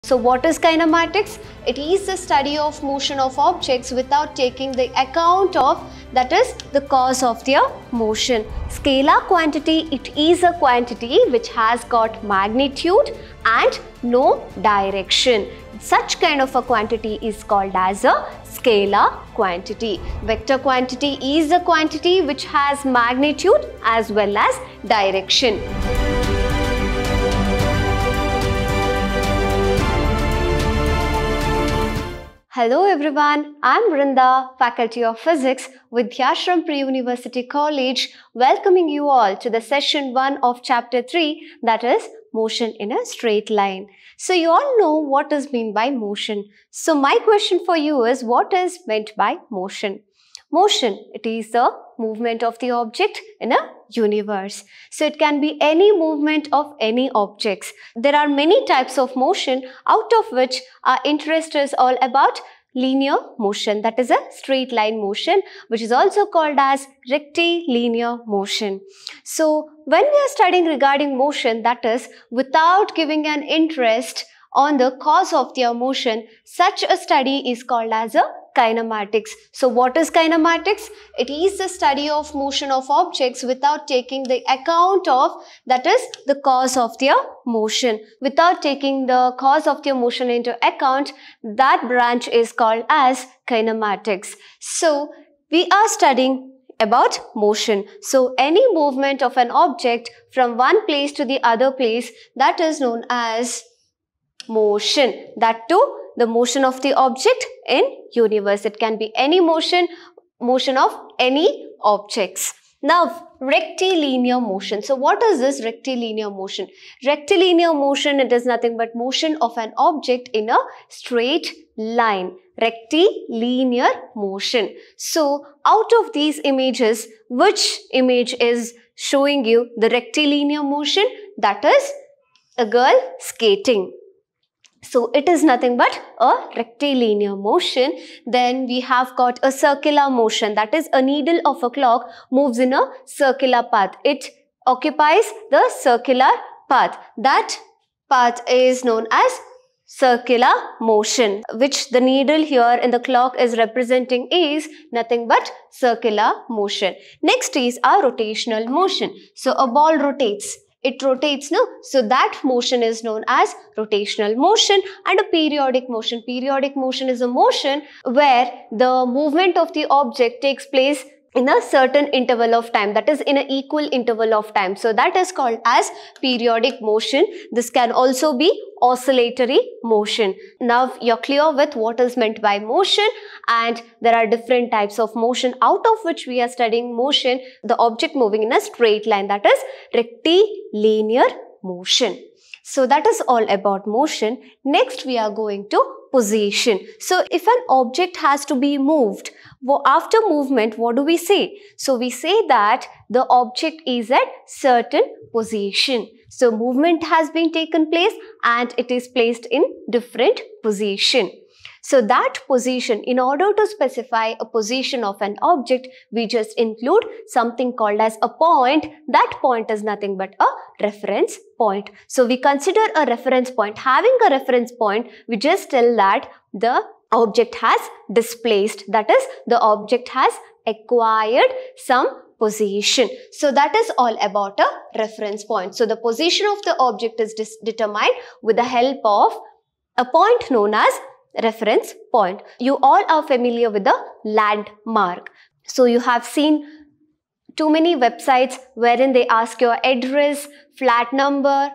So what is kinematics? It is the study of motion of objects without taking the account of, that is, the cause of their motion. Scalar quantity, it is a quantity which has got magnitude and no direction. Such kind of a quantity is called as a scalar quantity. Vector quantity is a quantity which has magnitude as well as direction. Hello everyone, I am Vrinda, Faculty of Physics, Vidhyashram Pre-University College, welcoming you all to the session 1 of chapter 3, that is motion in a straight line. So you all know what is meant by motion. So my question for you is, what is meant by motion? Motion, it is the movement of the object in a universe. So it can be any movement of any objects. There are many types of motion, out of which our interest is all about linear motion, that is a straight line motion, which is also called as rectilinear motion. So when we are studying regarding motion, that is without giving an interest on the cause of their motion, such a study is called as a kinematics. So what is kinematics? It is the study of motion of objects without taking the account of, that is, the cause of their motion. Without taking the cause of their motion into account, that branch is called as kinematics. So we are studying about motion. So any movement of an object from one place to the other place, that is known as motion. That too, the motion of the object in universe. It can be any motion of any objects. Now, rectilinear motion. So what is this rectilinear motion? Rectilinear motion, it is nothing but motion of an object in a straight line. Rectilinear motion. So out of these images, which image is showing you the rectilinear motion? That is a girl skating. So it is nothing but a rectilinear motion. Then we have got a circular motion, that is a needle of a clock moves in a circular path. It occupies the circular path. That path is known as circular motion, which the needle here in the clock is representing is nothing but circular motion. Next is our rotational motion. So a ball rotates. It rotates, no? So that motion is known as rotational motion. And a periodic motion. Periodic motion is a motion where the movement of the object takes place in a certain interval of time, that is in an equal interval of time. So that is called as periodic motion. This can also be oscillatory motion. Now you're clear with what is meant by motion, and there are different types of motion, out of which we are studying motion, the object moving in a straight line, that is rectilinear motion. So that is all about motion. Next we are going to position. So if an object has to be moved, after movement, what do we say? So we say that the object is at certain position. So movement has been taken place and it is placed in different position. So that position, in order to specify a position of an object, we just include something called as a point. That point is nothing but a reference point. So we consider a reference point. Having a reference point, we just tell that the object has displaced. That is, the object has acquired some position. So that is all about a reference point. So the position of the object is determined with the help of a point known as reference point. You all are familiar with the landmark. So you have seen too many websites wherein they ask your address, flat number,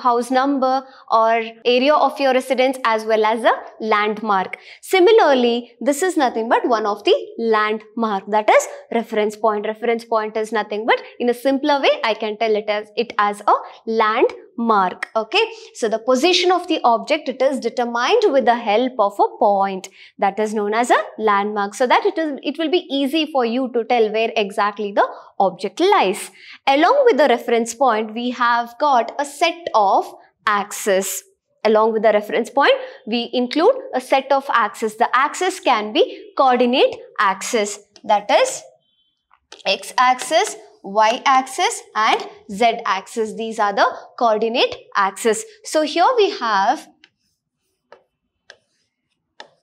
house number or area of your residence as well as a landmark. Similarly, this is nothing but one of the landmark, that is reference point. Reference point is nothing but, in a simpler way, I can tell it as a landmark. Okay, so the position of the object, it is determined with the help of a point, that is known as a landmark, so that it will be easy for you to tell where exactly the object lies. Along with the reference point, we have got a set of axes. Along with the reference point, we include a set of axes. The axis can be coordinate axis, that is x-axis, y-axis and z-axis. These are the coordinate axes. So here we have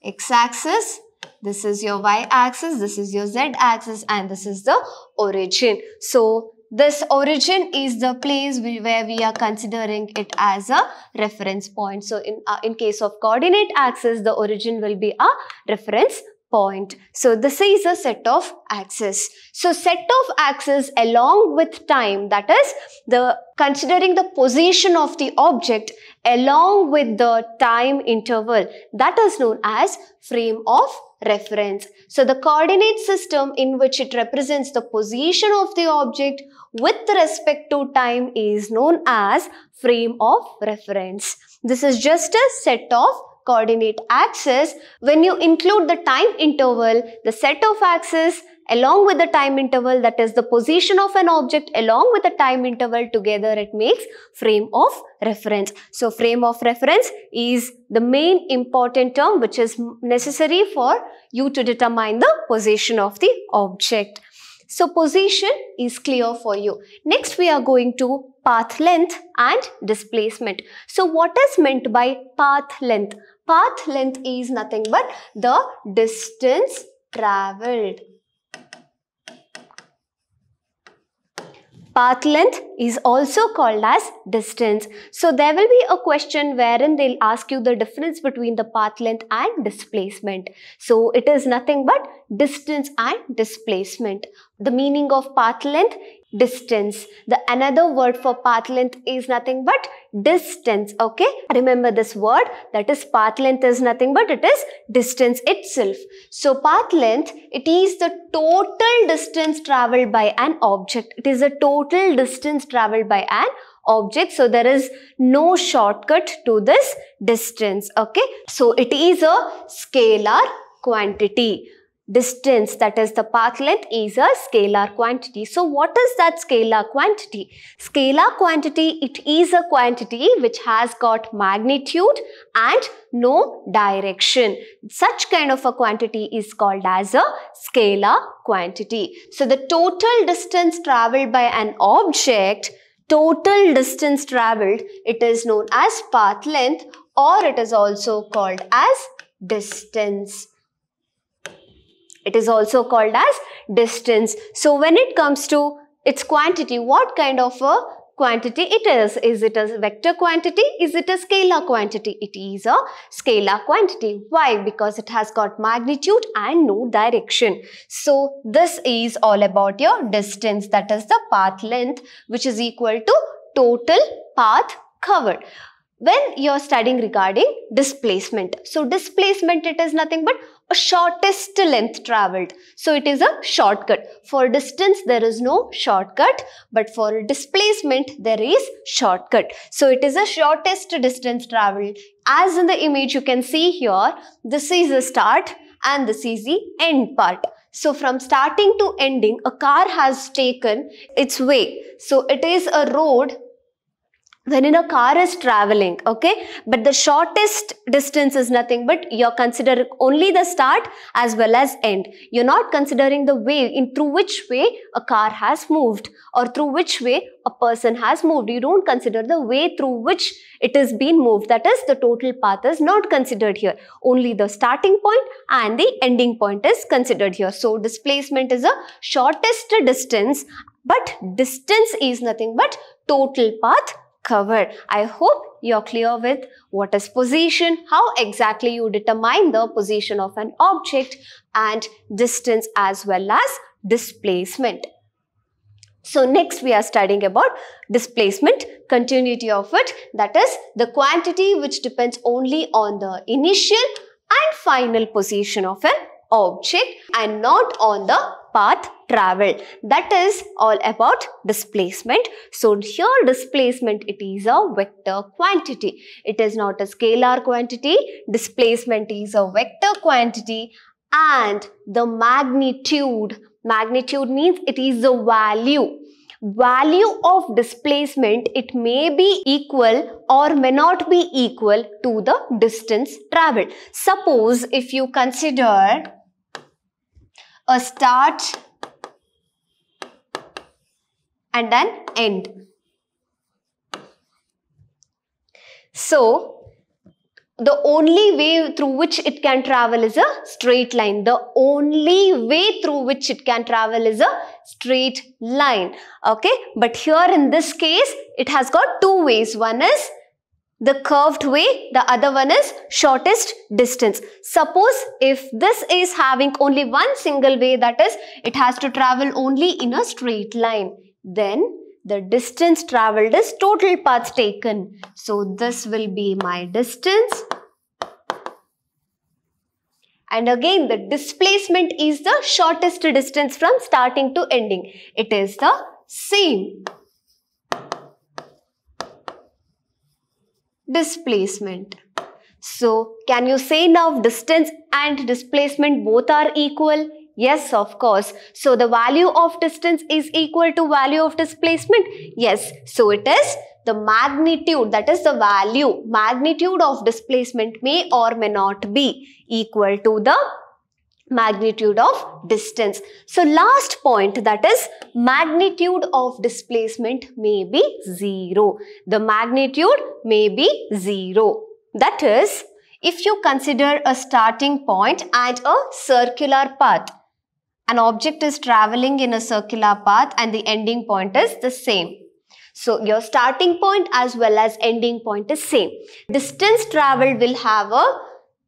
x-axis, this is your y-axis, this is your z-axis, and this is the origin. So this origin is the place where we are considering it as a reference point. So in case of coordinate axis, the origin will be a reference point. So this is a set of axis. So set of axis along with time, that is the considering the position of the object along with the time interval, that is known as frame of reference. So the coordinate system in which it represents the position of the object with respect to time is known as frame of reference. This is just a set of coordinate axis. When you include the time interval, the set of axis along with the time interval, that is the position of an object along with the time interval, together it makes frame of reference. So frame of reference is the main important term which is necessary for you to determine the position of the object. So position is clear for you. Next we are going to path length and displacement. So what is meant by path length? Path length is nothing but the distance travelled. Path length is also called as distance. So there will be a question wherein they'll ask you the difference between the path length and displacement. So it is nothing but distance and displacement. The meaning of path length, distance. The another word for path length is nothing but distance. Okay, remember this word, that is path length is nothing but it is distance itself. So path length, it is the total distance travelled by an object. It is a total distance travelled by an object. So there is no shortcut to this distance. Okay, so it is a scalar quantity. Distance, that is the path length, is a scalar quantity. So what is that scalar quantity? Scalar quantity, it is a quantity which has got magnitude and no direction. Such kind of a quantity is called as a scalar quantity. So the total distance travelled by an object, total distance travelled, it is known as path length, or it is also called as distance. It is also called as distance. So when it comes to its quantity, what kind of a quantity it is? Is it a vector quantity? Is it a scalar quantity? It is a scalar quantity. Why? Because it has got magnitude and no direction. So this is all about your distance, that is the path length, which is equal to total path covered. When you are studying regarding displacement, so displacement, it is nothing but a shortest length travelled. So it is a shortcut. For distance there is no shortcut, but for displacement there is shortcut. So it is a shortest distance travelled. As in the image you can see here, this is the start and this is the end part. So from starting to ending, a car has taken its way. So it is a road wherein a car is traveling, okay, but the shortest distance is nothing but you're considering only the start as well as end. You're not considering the way through which way a car has moved or through which way a person has moved. You don't consider the way through which it is being moved. That is, the total path is not considered here. Only the starting point and the ending point is considered here. So displacement is a shortest distance, but distance is nothing but total path covered. I hope you're clear with what is position, how exactly you determine the position of an object, and distance as well as displacement. So next we are studying about displacement, continuity of it, that is the quantity which depends only on the initial and final position of an object and not on the path traveled. That is all about displacement. So here displacement, it is a vector quantity. It is not a scalar quantity. Displacement is a vector quantity, and the magnitude means it is the value of displacement. It may be equal or may not be equal to the distance travelled. Suppose if you consider a start and an end. So the only way through which it can travel is a straight line. The only way through which it can travel is a straight line. Okay, but here in this case, it has got two ways. One is the curved way, the other one is shortest distance. Suppose if this is having only one single way, that is, it has to travel only in a straight line, then the distance traveled is total path taken. So this will be my distance. And again, the displacement is the shortest distance from starting to ending. It is the same. Displacement. So, can you say now distance and displacement both are equal? Yes, of course. So, the value of distance is equal to value of displacement? Yes. So, it is the magnitude, that is the value, magnitude of displacement may or may not be equal to the magnitude of distance. So, last point, that is magnitude of displacement may be 0. The magnitude may be 0. That is, if you consider a starting point and a circular path, an object is traveling in a circular path and the ending point is the same. So, your starting point as well as ending point is same. Distance traveled will have a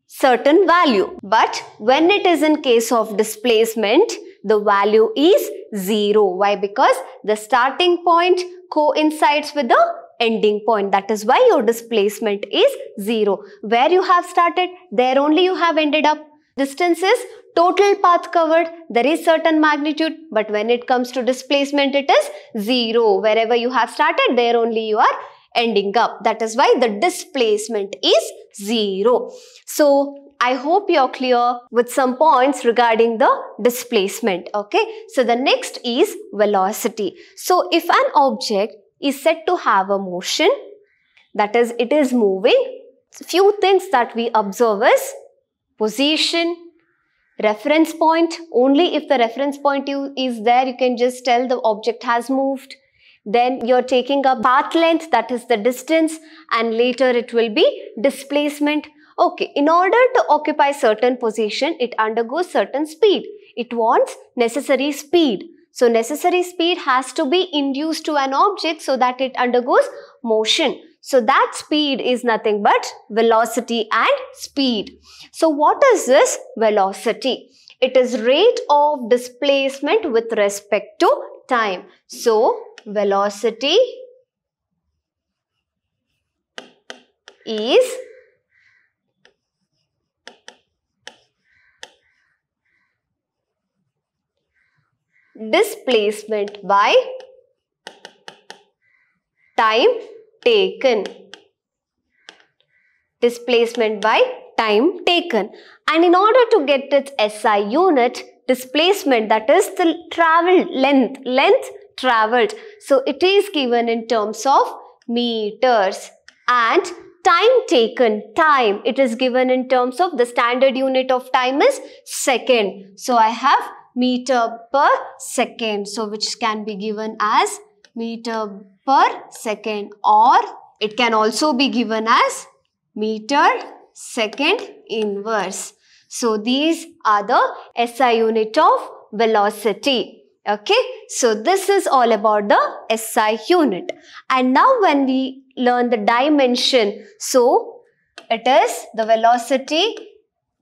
certain value, but when it is in case of displacement, the value is 0. Why? Because the starting point coincides with the ending point. That is why your displacement is 0. Where you have started, there only you have ended up. Distance is total path covered. There is certain magnitude, but when it comes to displacement, it is 0. Wherever you have started, there only you are ending up. That is why the displacement is 0. So, I hope you're clear with some points regarding the displacement. Okay. So, the next is velocity. So, if an object is said to have a motion, that is, it is moving, few things that we observe is position, reference point. Only if the reference point is there, you can just tell the object has moved. Then you're taking a path length, that is the distance, and later it will be displacement. Okay, in order to occupy certain position, it undergoes certain speed. It wants necessary speed. So, necessary speed has to be induced to an object so that it undergoes motion. So, that speed is nothing but velocity and speed. So, what is this velocity? It is rate of displacement with respect to time. So, velocity is displacement by time taken. Displacement by time taken. And in order to get its SI unit, displacement, that is the traveled length traveled. So, it is given in terms of meters, and time taken, time, it is given in terms of the standard unit of time is second. So, I have meter per second. So, which can be given as meter per second, or it can also be given as meter second inverse. So, these are the SI unit of velocity. Okay. So, this is all about the SI unit. And now when we learn the dimension, so it is the velocity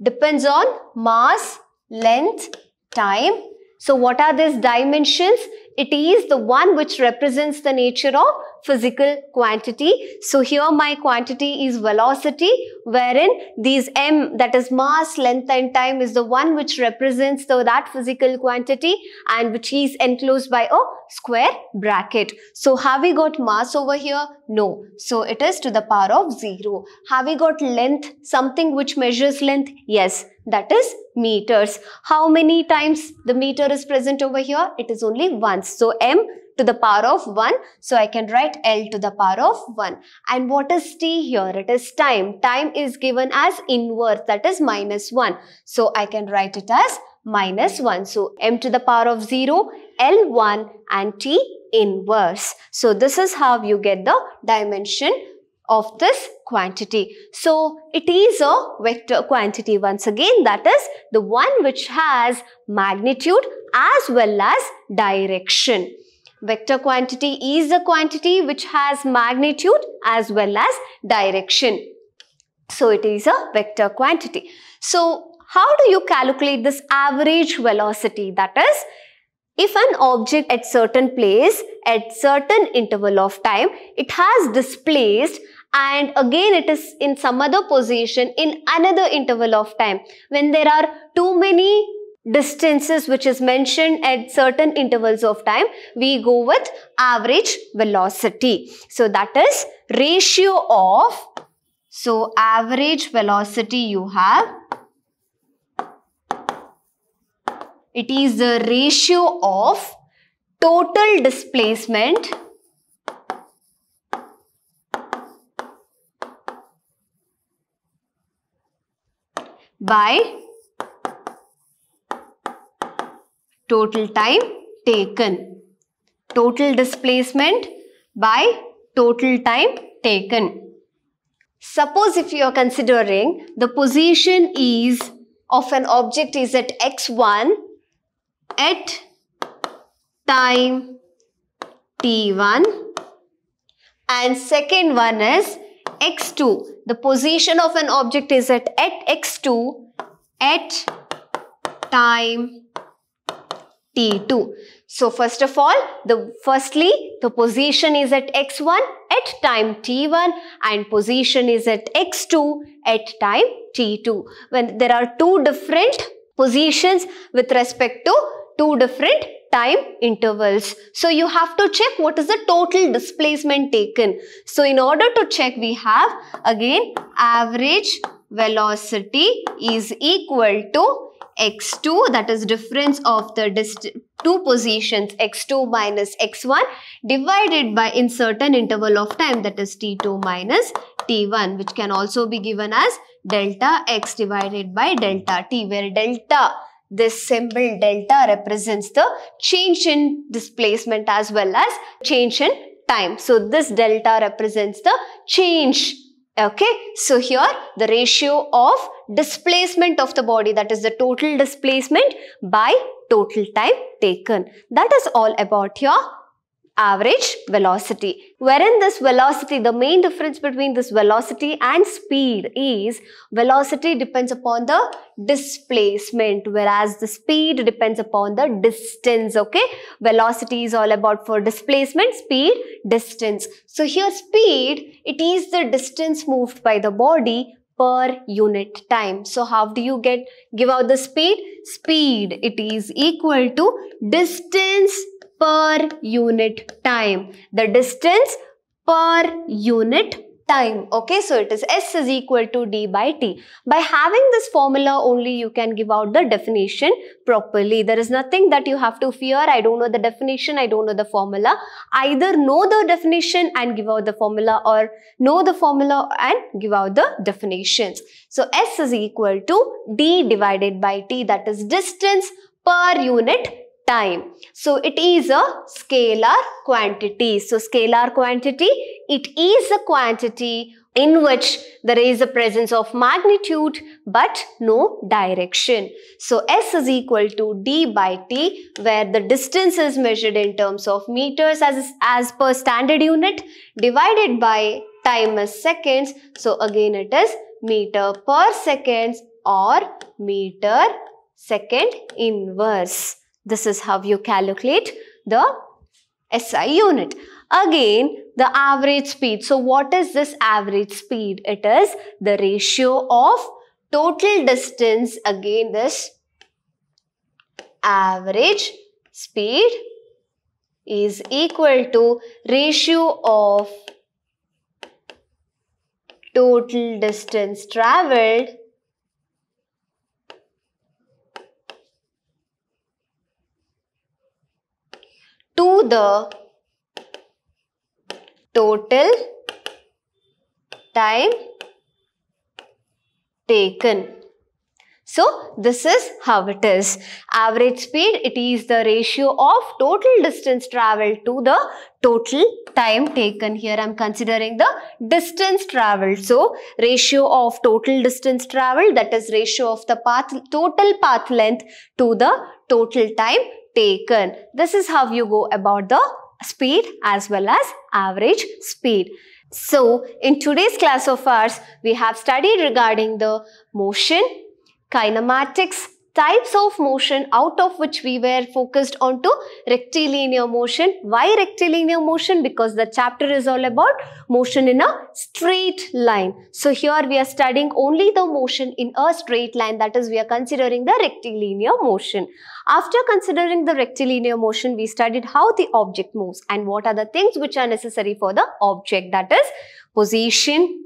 depends on mass, length, time. So, what are these dimensions? It is the one which represents the nature of physical quantity. So, here my quantity is velocity, wherein these m, that is mass, length and time, is the one which represents that physical quantity and which is enclosed by a square bracket. So, have we got mass over here? No. So, it is to the power of 0. Have we got length, something which measures length? Yes. That is meters. How many times the meter is present over here? It is only once. So, m to the power of 1. So, I can write L to the power of 1. And what is T here? It is time. Time is given as inverse, that is -1. So, I can write it as -1. So, m to the power of 0, L1 and T inverse. So, this is how you get the dimension of this quantity. So it is a vector quantity once again, that is the one which has magnitude as well as direction. Vector quantity is a quantity which has magnitude as well as direction. So it is a vector quantity. So how do you calculate this average velocity? That is, if an object at certain place at certain interval of time, it has displaced and again it is in some other position in another interval of time. When there are too many distances which is mentioned at certain intervals of time, we go with average velocity. So that is ratio of, so average velocity you have, it is the ratio of total displacement by total time taken. Total displacement by total time taken. Suppose if you are considering the position is of an object is at x1 at time t1 and second one is x2. The position of an object is at x2 at time t2. So first of all, the position is at x1 at time t1 and position is at x2 at time t2. When there are two different positions with respect to two different time intervals. So you have to check what is the total displacement taken. So in order to check, we have again average velocity is equal to x2, that is difference of the two positions x2 minus x1 divided by in certain interval of time, that is t2 minus t1, which can also be given as delta x divided by delta t, where delta, this symbol delta represents the change in displacement as well as change in time. So this delta represents the change. Okay, so here the ratio of displacement of the body, that is the total displacement by total time taken. That is all about your average velocity. Wherein this velocity, the main difference between this velocity and speed is velocity depends upon the displacement, whereas the speed depends upon the distance. Okay, velocity is all about for displacement, speed distance. So here speed, it is the distance moved by the body per unit time. So how do you give out the speed? Speed, it is equal to distance per unit time. The distance per unit time. Okay, so it is S is equal to d by t. By having this formula only, you can give out the definition properly. There is nothing that you have to fear. I don't know the definition, I don't know the formula. Either know the definition and give out the formula, or know the formula and give out the definitions. So S is equal to d divided by t, that is distance per unit time. So it is a scalar quantity. So scalar quantity, it is a quantity in which there is a presence of magnitude but no direction. So S is equal to d by t, where the distance is measured in terms of meters as per standard unit, divided by time as seconds. So again it is meter per seconds or meter second inverse. This is how you calculate the SI unit. Again, the average speed. So what is this average speed? It is the ratio of total distance. Again, this average speed is equal to ratio of total distance travelled to the total time taken. So this is how it is. Average speed, it is the ratio of total distance traveled to the total time taken. Here I am considering the distance traveled. So ratio of total distance traveled, that is ratio of the total path length to the total time taken. This is how you go about the speed as well as average speed. So in today's class of ours, we have studied regarding the motion, kinematics, types of motion, out of which we were focused on to rectilinear motion. Why rectilinear motion? Because the chapter is all about motion in a straight line. So here we are studying only the motion in a straight line, that is we are considering the rectilinear motion. After considering the rectilinear motion, we studied how the object moves and what are the things which are necessary for the object, that is position,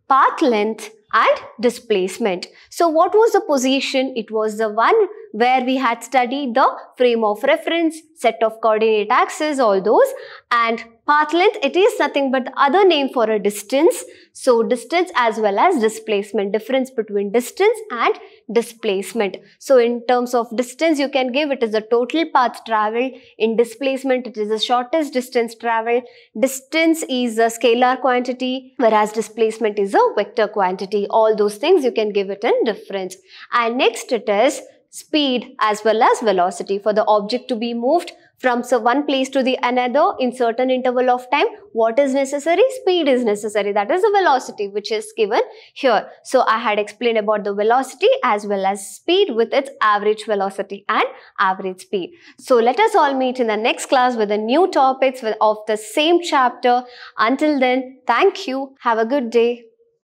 path length and displacement. So what was the position? It was the one where we had studied the frame of reference, set of coordinate axes, all those, and path length, it is nothing but the other name for a distance. So distance as well as displacement, difference between distance and displacement. So in terms of distance, you can give it as the total path traveled. In displacement, it is the shortest distance traveled. Distance is a scalar quantity, whereas displacement is a vector quantity. All those things you can give it in difference. And next it is speed as well as velocity. For the object to be moved from one place to the another in certain interval of time, what is necessary? Speed is necessary. That is the velocity which is given here. So I had explained about the velocity as well as speed with its average velocity and average speed. So let us all meet in the next class with the new topics of the same chapter. Until then, thank you. Have a good day.